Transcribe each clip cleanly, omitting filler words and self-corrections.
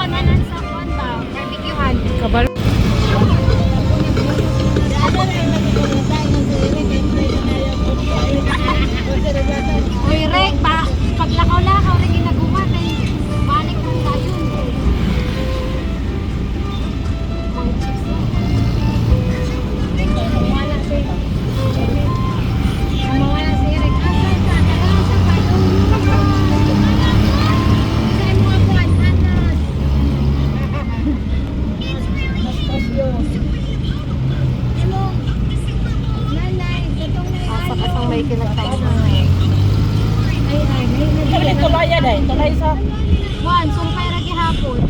nanan sa kuwan ba? Barbecuehan. Kabalo. Uy, Rek, paglakaw-lakaw rin ginagawa kay balik ng dayon. Mga chips na. Mawala si Rek. Asan ka? Tagalan sa payo. Sa mga kuwan, atas. Nanay, gatong na Asa kasang may kinagtao na. Ito bayad eh. Ito na isa. Juan, sumpay ra gihapon.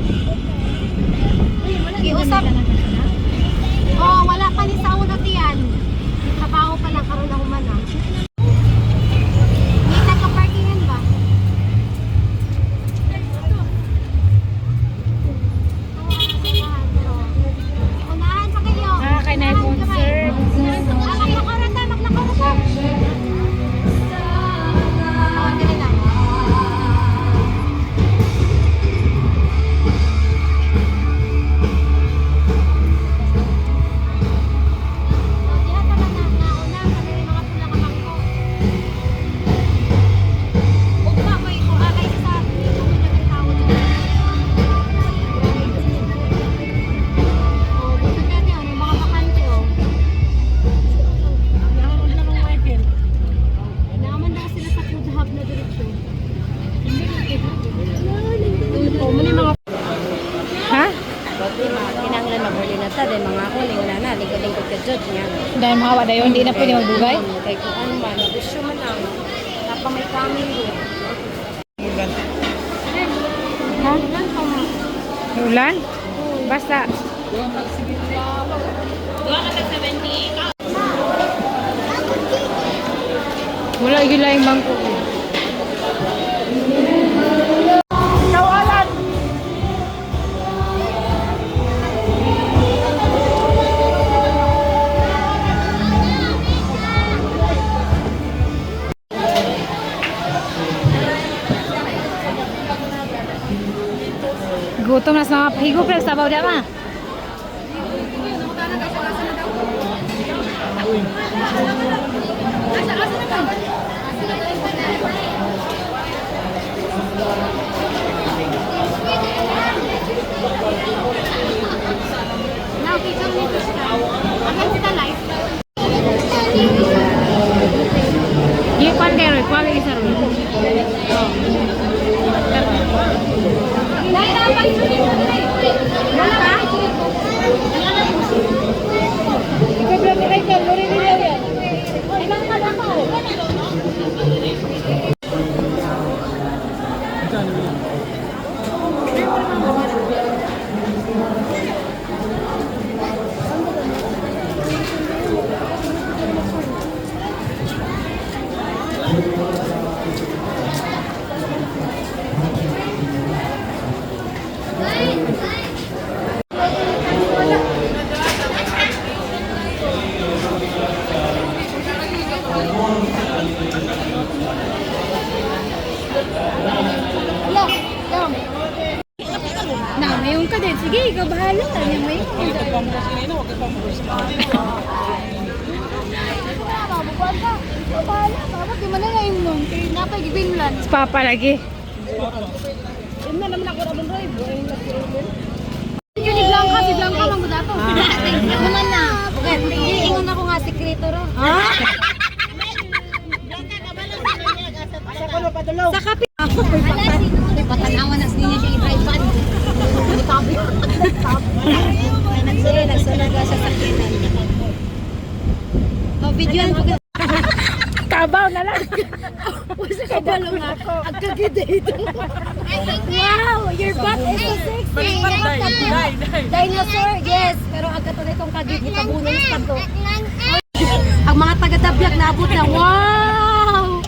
Giusap. Oh, wala pa ni sa una tiyan. Trabaho pa lang karon na humana. Kita ka parkingan ba? Unahan pa kayo. Kay na concert. Maglakaw ra ta, maglakaw ra ta. Oh, dili na. Ha? Kinanglan na huli na ta, dahil mga ako, lingon na, lingkod-lingkod ka dyan niya. Dahil mga wada yun, hindi na pwede magdugay. Kaya kung ano man, gusto man lang, napa may coming doon. Ha? Ulan pa mo. Ulan? Basta. Wala gila yung bangko. Kawalan. Gutom na sa mga higop lang sabaw dyan ma. Now, picture ni Krishna. Hanggang sila live. Di kwan kayo rin, kwan kayo isa rin. Ikaw bilang nilay ka, lori nilay yan. Na, mayon ka din. Sige, ikaw bahala. Yan mayon. Bahala, bakit di man na ngayon nun? Kaya napay gibinglan. Si Papa lagi. Yun na naman ako ramon drive. Yun ni Blanca, si Blanca lang mo dato. Naman na. Ingon ako nga sekreto ro. Sa kuno padulaw. Sa kape. Patanawan na niya siya i-drive pan. Tabi. Nagsunod ka sa sakinan. Oh, videoan ko. Kabaw na lang. Wala ka balong ako. Ang kagida ito. Wow, your butt is so sexy. Dinosaur, yes. Pero ang kato nitong kagid, hitabunan sa kanto. Ang mga taga-dabyak naabot na, wow!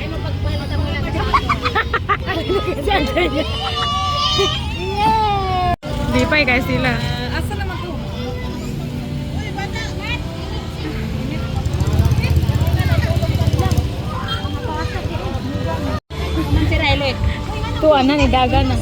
Di pa guys sila. Asa naman to? Tuan na ni dagan na.